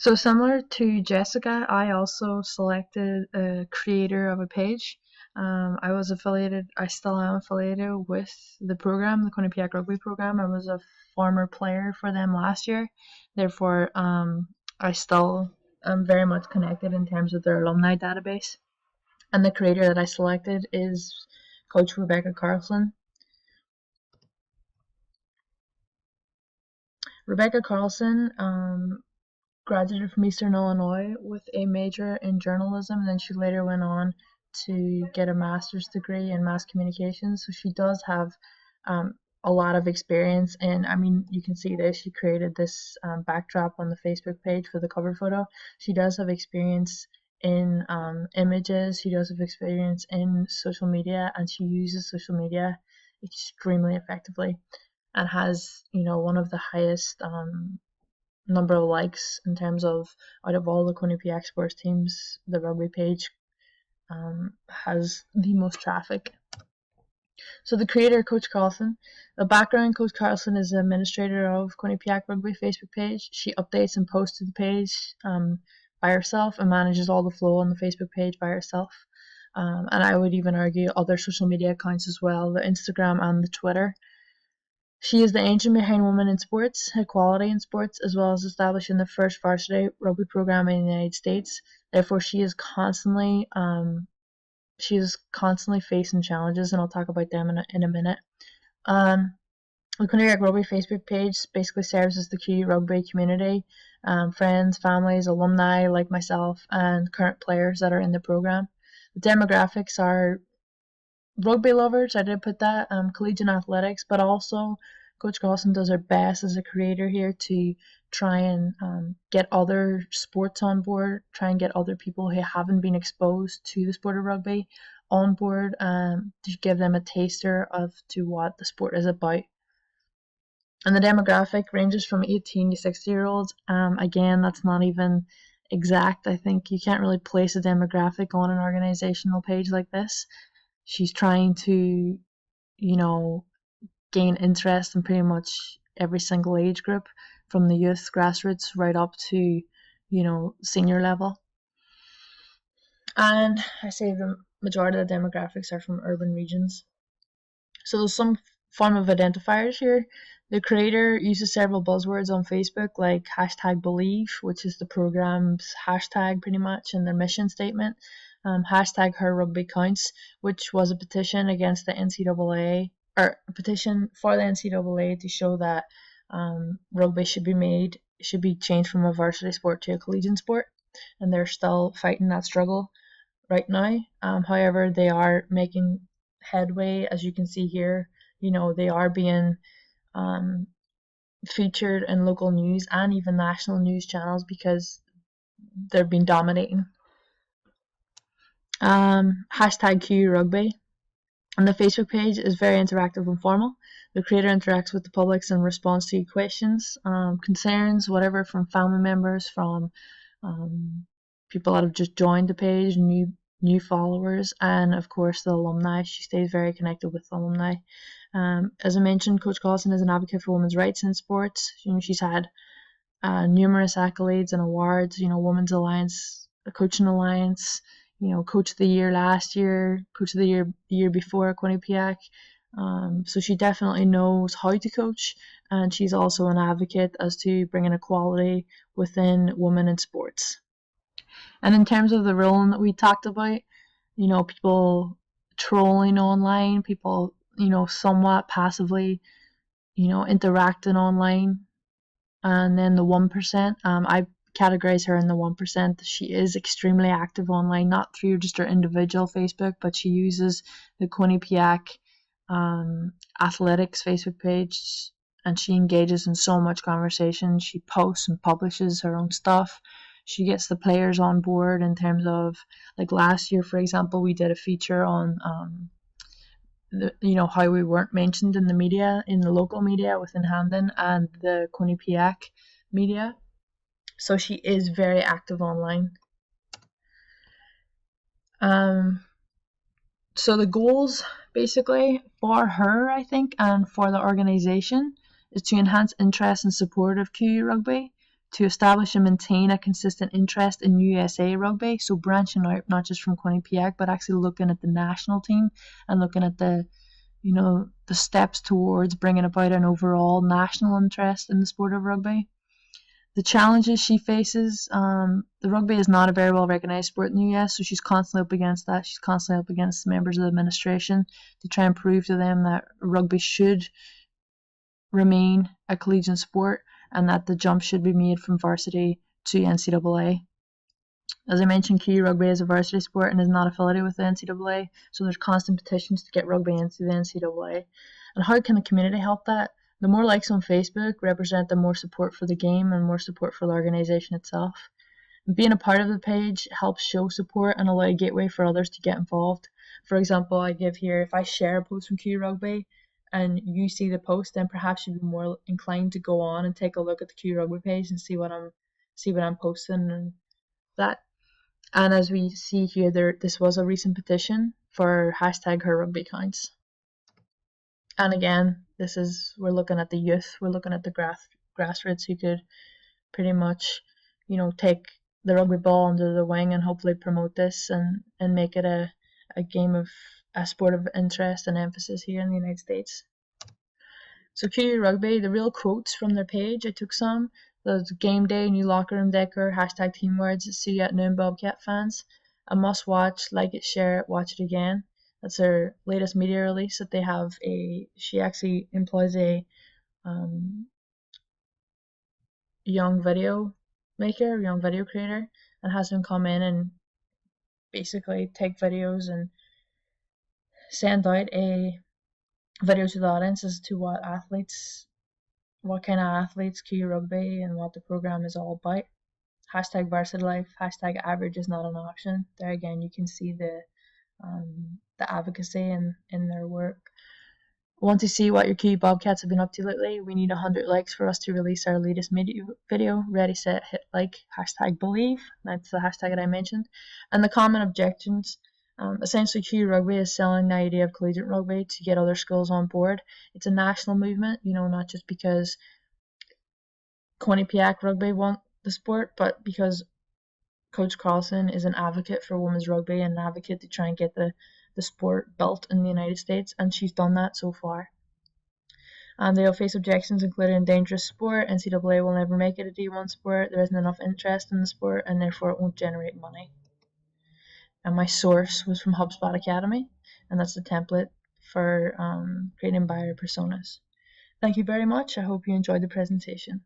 So similar to Jessica, I also selected a creator of a page. I was affiliated, I still am affiliated with the program, the Quinnipiac Rugby program. I was a former player for them last year. Therefore, I still am very much connected in terms of their alumni database. And the creator that I selected is Coach Rebecca Carlson. Rebecca Carlson graduated from Eastern Illinois with a major in journalism, and then she later went on to get a master's degree in mass communications. So she does have a lot of experience, and I mean, you can see this. She created this backdrop on the Facebook page for the cover photo. She does have experience in images. She does have experience in social media, and she uses social media extremely effectively, and has, you know, one of the highest number of likes in terms of, out of all the Quinnipiac sports teams, the rugby page has the most traffic. So the creator, Coach Carlson, the background, Coach Carlson is the administrator of Quinnipiac Rugby Facebook page. She updates and posts to the page by herself and manages all the flow on the Facebook page by herself. And I would even argue other social media accounts as well, the Instagram and the Twitter. She is the engine behind Women in Sports, Equality in Sports, as well as establishing the first varsity rugby program in the United States. Therefore, she is constantly facing challenges, and I'll talk about them in a minute. The Quinnipiac Rugby Facebook page basically serves as the key rugby community, friends, families, alumni like myself, and current players that are in the program. The demographics are rugby lovers, I did put that, collegiate athletics, but also Coach Carlson does her best as a creator here to try and get other sports on board, try and get other people who haven't been exposed to the sport of rugby on board, to give them a taster of to what the sport is about. And the demographic ranges from 18 to 60-year-olds. Again, that's not even exact. I think you can't really place a demographic on an organizational page like this. She's trying to, you know, gain interest in pretty much every single age group, from the youth grassroots right up to, you know, senior level. And I say the majority of the demographics are from urban regions. So there's some form of identifiers here. The creator uses several buzzwords on Facebook like #Believe, which is the program's hashtag pretty much in their mission statement. Hashtag Her Rugby Counts, which was a petition against the NCAA, or a petition for the NCAA to show that rugby should be changed from a varsity sport to a collegiate sport, and they're still fighting that struggle right now. However, they are making headway, as you can see here. You know, they are being featured in local news and even national news channels because they've been dominating. #Q Rugby. And the Facebook page is very interactive and formal. The creator interacts with the public in response to questions, concerns, whatever, from family members, from people that have just joined the page, new followers, and of course the alumni. She stays very connected with the alumni. As I mentioned, Coach Carlson is an advocate for women's rights in sports. You know, she's had numerous accolades and awards. You know, Women's Alliance, Coaching Alliance. You know, Coach of the Year last year, Coach of the Year the year before at Quinnipiac. So she definitely knows how to coach, and she's also an advocate as to bringing equality within women in sports. And in terms of the role that we talked about, you know, people trolling online, people, you know, somewhat passively, you know, interacting online, and then the 1%, I categorize her in the 1%. She is extremely active online, not through just her individual Facebook, but she uses the Quinnipiac Athletics Facebook page, and she engages in so much conversation. She posts and publishes her own stuff. She gets the players on board in terms of, like last year, for example, we did a feature on you know, how we weren't mentioned in the media, in the local media within Hamden and the Quinnipiac media. So she is very active online. So the goals basically for her, I think, and for the organization is to enhance interest and support of QU Rugby, to establish and maintain a consistent interest in USA rugby, so branching out not just from Quinnipiac, but actually looking at the national team and looking at the steps towards bringing about an overall national interest in the sport of rugby. The challenges she faces, the rugby is not a very well recognised sport in the US, so she's constantly up against that. She's constantly up against members of the administration to try and prove to them that rugby should remain a collegiate sport and that the jump should be made from varsity to NCAA. As I mentioned, Kiwi Rugby is a varsity sport and is not affiliated with the NCAA, so there's constant petitions to get rugby into the NCAA. And how can the community help that? The more likes on Facebook represent the more support for the game and more support for the organisation itself. And being a part of the page helps show support and allow a gateway for others to get involved. For example, I give here, if I share a post from Kiwi Rugby and you see the post, then perhaps you'd be more inclined to go on and take a look at the Kiwi Rugby page and see what I'm posting and that. And as we see here, this was a recent petition for hashtag Her Rugby Counts. And again, we're looking at the youth, we're looking at the grassroots who could pretty much, take the rugby ball under the wing and hopefully promote this and make it a sport of interest and emphasis here in the United States. So Kiwi Rugby, the real quotes from their page, I took some. There's game day, new locker room decor, hashtag team words, see you at noon Bobcat fans. A must watch, like it, share it, watch it again. That's their latest media release that they have. She actually employs a young video maker, young video creator, and has them come in and basically take videos and send out a video to the audience as to what kind of athletes Kiwi Rugby and what the program is all about. Hashtag varsity life, hashtag average is not an option. There again, you can see the advocacy in their work. Want to see what your Kiwi Bobcats have been up to lately? We need 100 likes for us to release our latest video. Ready, set, hit like, hashtag believe. That's the hashtag that I mentioned. And the common objections. Essentially, Kiwi Rugby is selling the idea of collegiate rugby to get other schools on board. It's a national movement, not just because Quinnipiac Rugby want the sport, but because Coach Carlson is an advocate for women's rugby and an advocate to try and get the sport built in the United States, and she's done that so far. And they'll face objections including dangerous sport, NCAA will never make it a D1 sport, there isn't enough interest in the sport, and therefore it won't generate money. And my source was from HubSpot Academy, and that's the template for creating buyer personas. Thank you very much. I hope you enjoyed the presentation.